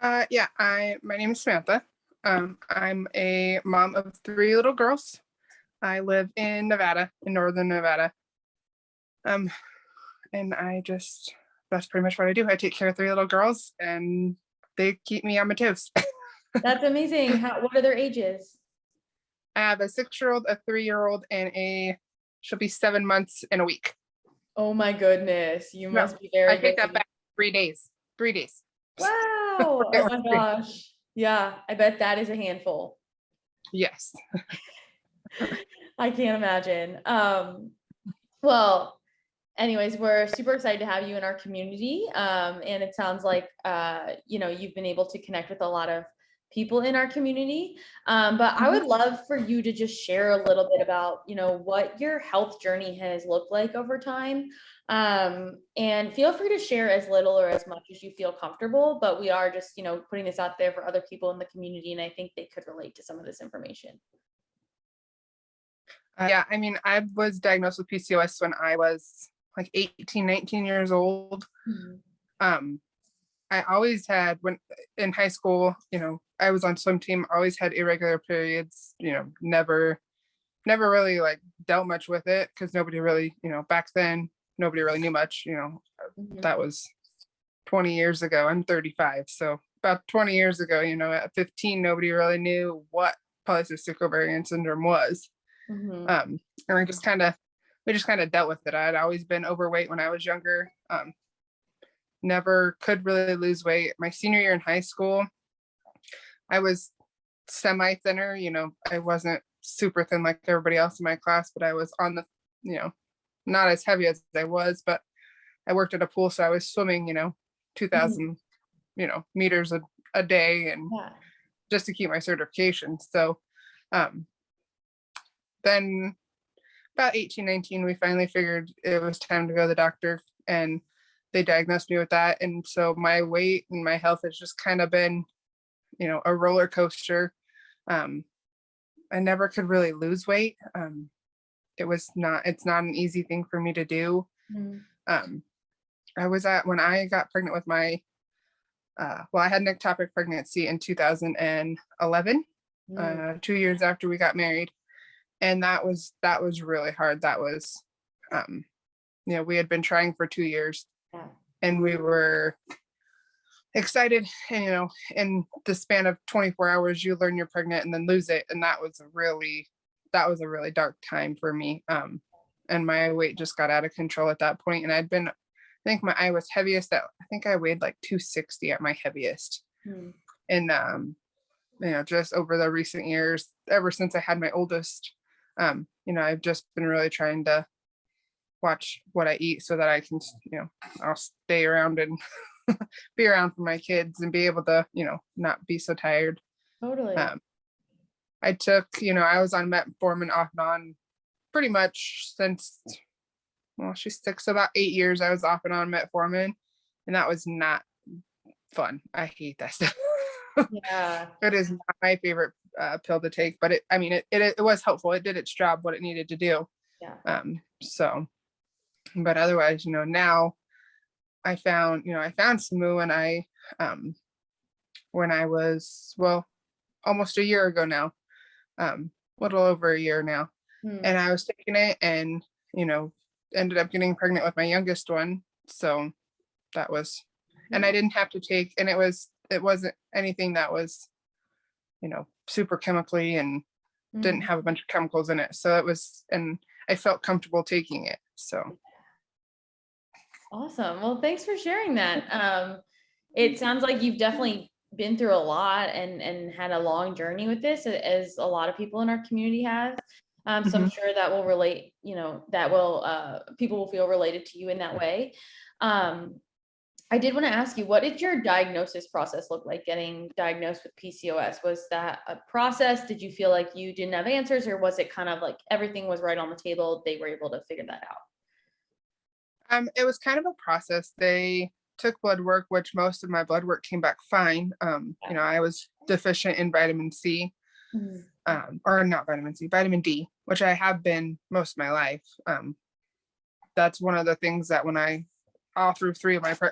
My name is Samantha. I'm a mom of three little girls. I live in Nevada, in northern Nevada. Um, and that's pretty much what I do. I take care of three little girls and they keep me on my toes. That's amazing. What are their ages? I have a 6-year-old, a 3-year-old, and she'll be 7 months in a week. Oh my goodness. You No, must be very I take that busy. back 3 days. 3 days. Wow. Oh my gosh. Yeah, I bet that is a handful. Yes. I can't imagine. Well, anyways, we're super excited to have you in our community. And it sounds like, you've been able to connect with a lot of people in our community. But I would love for you to just share a little bit about, what your health journey has looked like over time. And feel free to share as little or as much as you feel comfortable, but we are just, putting this out there for other people in the community. And I think they could relate to some of this information. I was diagnosed with PCOS when I was like 18, 19 years old. Um, I always had, when in high school, I was on swim team, always had irregular periods, never really like dealt much with it because nobody really, back then, nobody really knew much, that was 20 years ago. I'm 35. So about 20 years ago, at 15, nobody really knew what polycystic ovarian syndrome was. And we just kind of dealt with it. I'd always been overweight when I was younger. Never could really lose weight. My senior year in high school, I was semi thinner. I wasn't super thin like everybody else in my class, but I was on the, not as heavy as I was, but I worked at a pool. So I was swimming, 2,000, meters a day and just to keep my certification. So, then about 18, 19, we finally figured it was time to go to the doctor and they diagnosed me with that. And so my weight and my health has just kind of been, a roller coaster. I never could really lose weight. It's not an easy thing for me to do. When I got pregnant with I had an ectopic pregnancy in 2011, 2 years after we got married. And that was really hard. That was, we had been trying for 2 years and we were excited, and, in the span of 24 hours, you learn you're pregnant and then lose it. And that was a really dark time for me. And my weight just got out of control at that point. And I was heaviest I think I weighed like 260 at my heaviest. And, just over the recent years, ever since I had my oldest, I've just been really trying to watch what I eat so that I can, I'll stay around and be around for my kids and be able to, not be so tired. Totally. I took, I was on metformin off and on pretty much since, she's 6, so about 8 years I was off and on metformin, and that was not fun. I hate that stuff. Yeah. It is not my favorite pill to take, but it was helpful. It did its job, what it needed to do. Yeah. But otherwise, now I found Smoo, and when I was, almost a year ago now, little over a year now, and I was taking it and, ended up getting pregnant with my youngest one. So that was, and I didn't have to take, and it wasn't anything that was, super chemically and didn't have a bunch of chemicals in it. So it was, and I felt comfortable taking it. So. Awesome. Well, thanks for sharing that. It sounds like you've definitely been through a lot and had a long journey with this, as a lot of people in our community have. So I'm sure that will relate, people will feel related to you in that way. I did want to ask you, what did your diagnosis process look like, getting diagnosed with PCOS? Was that a process? Did you feel like you didn't have answers, or was it kind of like everything was right on the table, they were able to figure that out? It was kind of a process. They took blood work, which most of my blood work came back fine. I was deficient in vitamin C, or not vitamin C, vitamin D, which I have been most of my life. That's one of the things that when I all through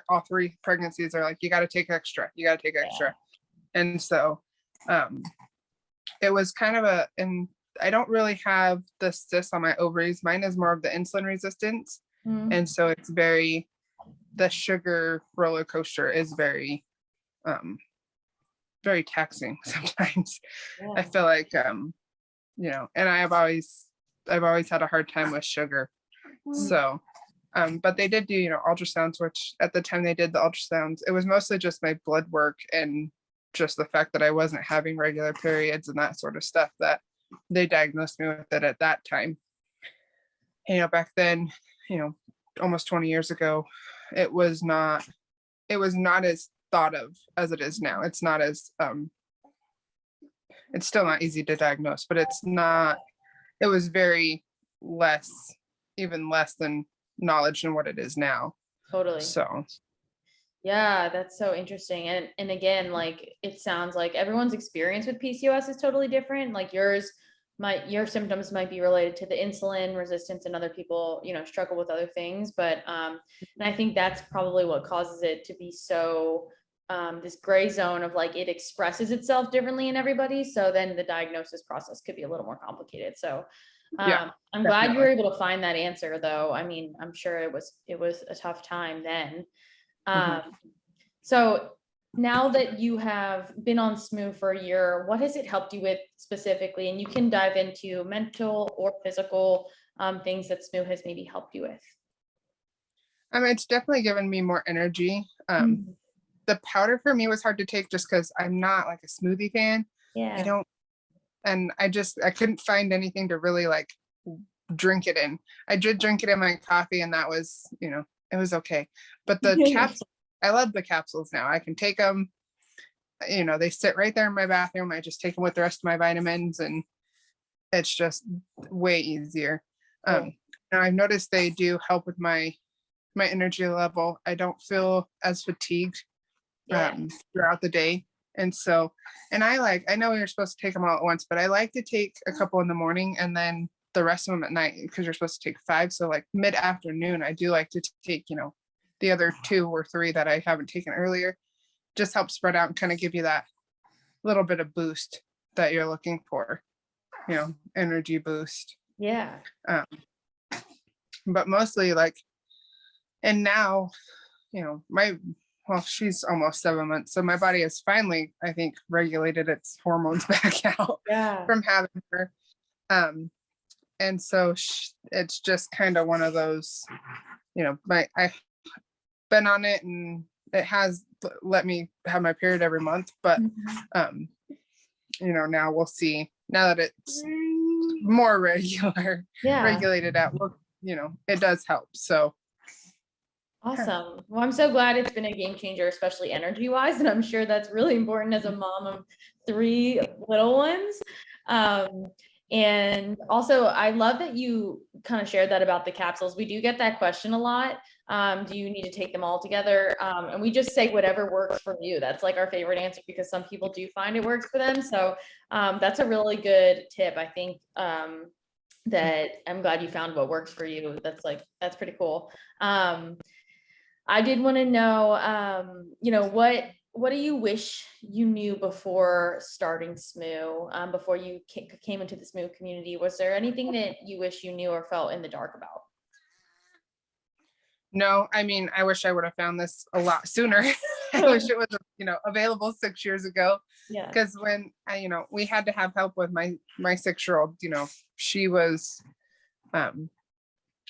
all three pregnancies are like, you got to take extra, you got to take extra. And so it was kind of and I don't really have the cyst on my ovaries. Mine is more of the insulin resistance. And so it's the sugar roller coaster is very taxing sometimes. I feel like, and I've always had a hard time with sugar. So, but they did do, ultrasounds, which at the time they did the ultrasounds, it was mostly just my blood work and just the fact that I wasn't having regular periods and that sort of stuff that they diagnosed me with it at that time. Back then, almost 20 years ago, it was not as thought of as it is now. It's not as, it's still not easy to diagnose, but it was very even less than knowledge than what it is now. Totally. So yeah, that's so interesting. And again, like, it sounds like everyone's experience with PCOS is totally different. Like your symptoms might be related to the insulin resistance, and other people, struggle with other things. But and I think that's probably what causes it to be so this gray zone of like, it expresses itself differently in everybody. So then the diagnosis process could be a little more complicated. So I'm glad you were able to find that answer, though. I mean, I'm sure it was a tough time then. So now that you have been on Smoo for a year, what has it helped you with specifically? And you can dive into mental or physical things that Smoo has maybe helped you with. It's definitely given me more energy. The powder for me was hard to take just because I'm not like a smoothie fan. Yeah. I couldn't find anything to really like drink it in. I did drink it in my coffee, and that was, it was okay. But the capsules, I love the capsules now. I can take them, they sit right there in my bathroom. I just take them with the rest of my vitamins, and it's just way easier. Now I've noticed they do help with my energy level. I don't feel as fatigued throughout the day. And so, I know you're supposed to take them all at once, but I like to take a couple in the morning and then the rest of them at night, because you're supposed to take 5. So like mid-afternoon, I do like to take, the other 2 or 3 that I haven't taken earlier. Just help spread out and kind of give you that little bit of boost that you're looking for, energy boost. Yeah. But mostly and now, she's almost 7 months. So my body has finally, I think, regulated its hormones back out from having her. And so it's just kind of one of those, I've been on it, and it has let me have my period every month. But, now we'll see. Now that it's more regulated out, it does help. So. Awesome. Well, I'm so glad it's been a game changer, especially energy wise. And I'm sure that's really important as a mom of 3 little ones. And also, I love that you kind of shared that about the capsules. We do get that question a lot. Do you need to take them all together? And we just say whatever works for you. That's like our favorite answer, because some people do find it works for them. So that's a really good tip. I think that I'm glad you found what works for you. That's pretty cool. I did want to know, what do you wish you knew before starting Smoo, before you came into the Smoo community? Was there anything that you wish you knew or felt in the dark about? No, I wish I would have found this a lot sooner. I wish it was, available 6 years ago. Yeah. Because when we had to have help with my 6-year-old, she was,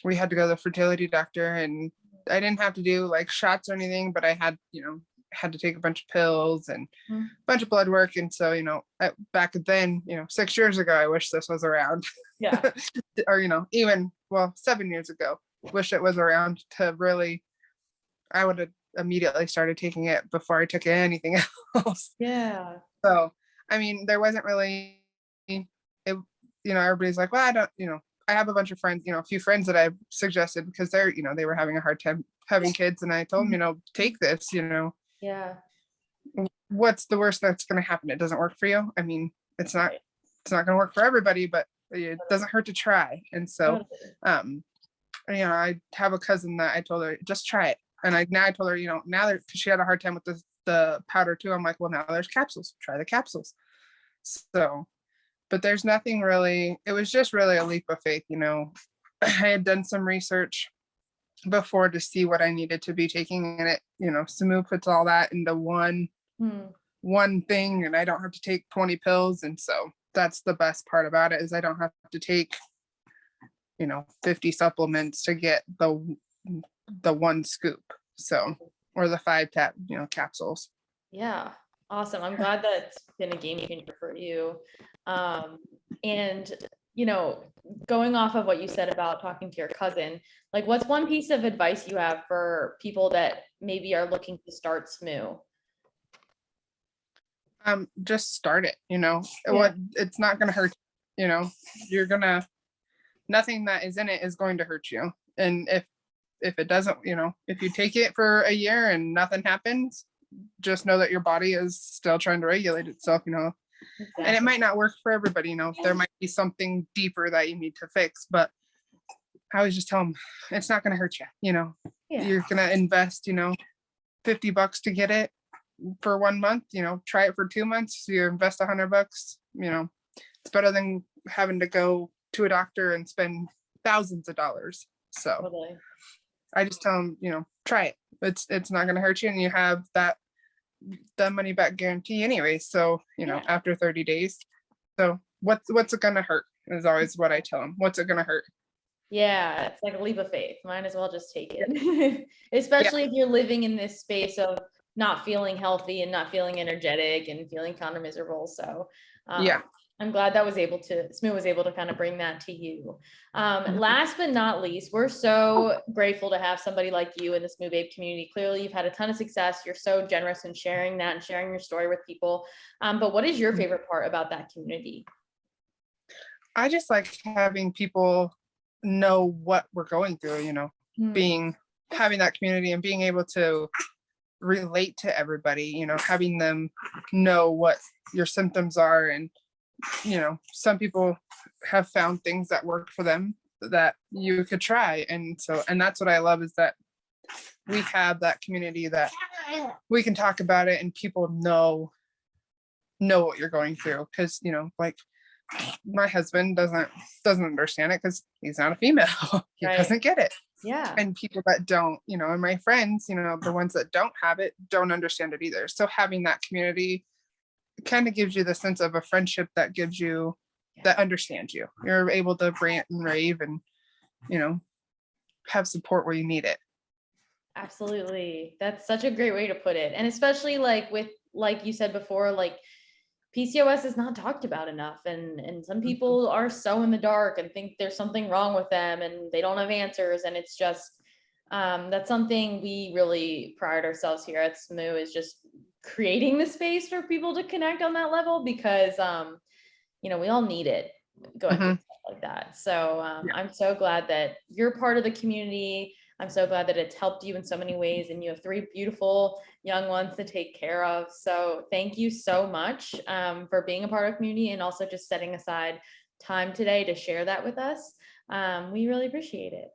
we had to go to the fertility doctor, and I didn't have to do like shots or anything, but I had, had to take a bunch of pills and a bunch of blood work. And so, back then, 6 years ago, I wish this was around. Yeah. Or, even, 7 years ago, wish it was around to really, I would have immediately started taking it before I took anything else. Yeah. So, there wasn't really, everybody's like, well, I don't, I have a bunch of friends, a few friends that I've suggested, because they're, they were having a hard time having kids. And I told them, take this, Yeah. what's the worst that's going to happen? It doesn't work for you. It's not going to work for everybody, but it doesn't hurt to try. And so, I have a cousin that I told her, just try it. And I told her, now that she had a hard time with the powder too. I'm like, well, now there's capsules. Try the capsules. So, but there's nothing really. It was just really a leap of faith. I had done some research before to see what I needed to be taking in it. Smoo puts all that into one thing, and I don't have to take 20 pills. And so that's the best part about it, is I don't have to take 50 supplements to get the one scoop. So, or the 5 capsules. Yeah. Awesome. I'm glad that's been a game changer for you. And going off of what you said about talking to your cousin, like, what's one piece of advice you have for people that maybe are looking to start Smoo? Just start it. Yeah. It's not going to hurt. You're gonna, nothing that is in it is going to hurt you. And if it doesn't, if you take it for a year and nothing happens, just know that your body is still trying to regulate itself. Exactly. And it might not work for everybody. There might be something deeper that you need to fix, but I always just tell them it's not going to hurt you. Yeah. You're going to invest, $50 to get it for 1 month, try it for 2 months. So you invest $100, it's better than having to go to a doctor and spend thousands of dollars. So Totally. I just tell them, try it. It's not going to hurt you, and you have the money back guarantee anyway. So, after 30 days. So what's it going to hurt is always what I tell them. What's it going to hurt? Yeah, it's like a leap of faith. Might as well just take it. Especially if you're living in this space of not feeling healthy and not feeling energetic and feeling kind of miserable. So Yeah. I'm glad that Smoo was able to kind of bring that to you. Last but not least, we're so grateful to have somebody like you in the Smoo Babe community. Clearly, you've had a ton of success. You're so generous in sharing that and sharing your story with people. But what is your favorite part about that community? I just like having people know what we're going through, having that community and being able to relate to everybody, having them know what your symptoms are. And some people have found things that work for them that you could try. And that's what I love, is that we have that community that we can talk about it and people know what you're going through. Because like my husband doesn't understand it because he's not a female. He Right. doesn't get it. Yeah. And people that don't, and my friends, the ones that don't have it don't understand it either. So having that community kind of gives you the sense of a friendship that gives you, that understands you. You're able to rant and rave and, have support where you need it. Absolutely. That's such a great way to put it. And especially like you said before, like PCOS is not talked about enough. And some people are so in the dark and think there's something wrong with them and they don't have answers. And it's just, that's something we really pride ourselves here at Smoo, is just creating the space for people to connect on that level, because, we all need it going through stuff like that. So I'm so glad that you're part of the community. I'm so glad that it's helped you in so many ways, and you have 3 beautiful young ones to take care of. So thank you so much for being a part of the community, and also just setting aside time today to share that with us. We really appreciate it.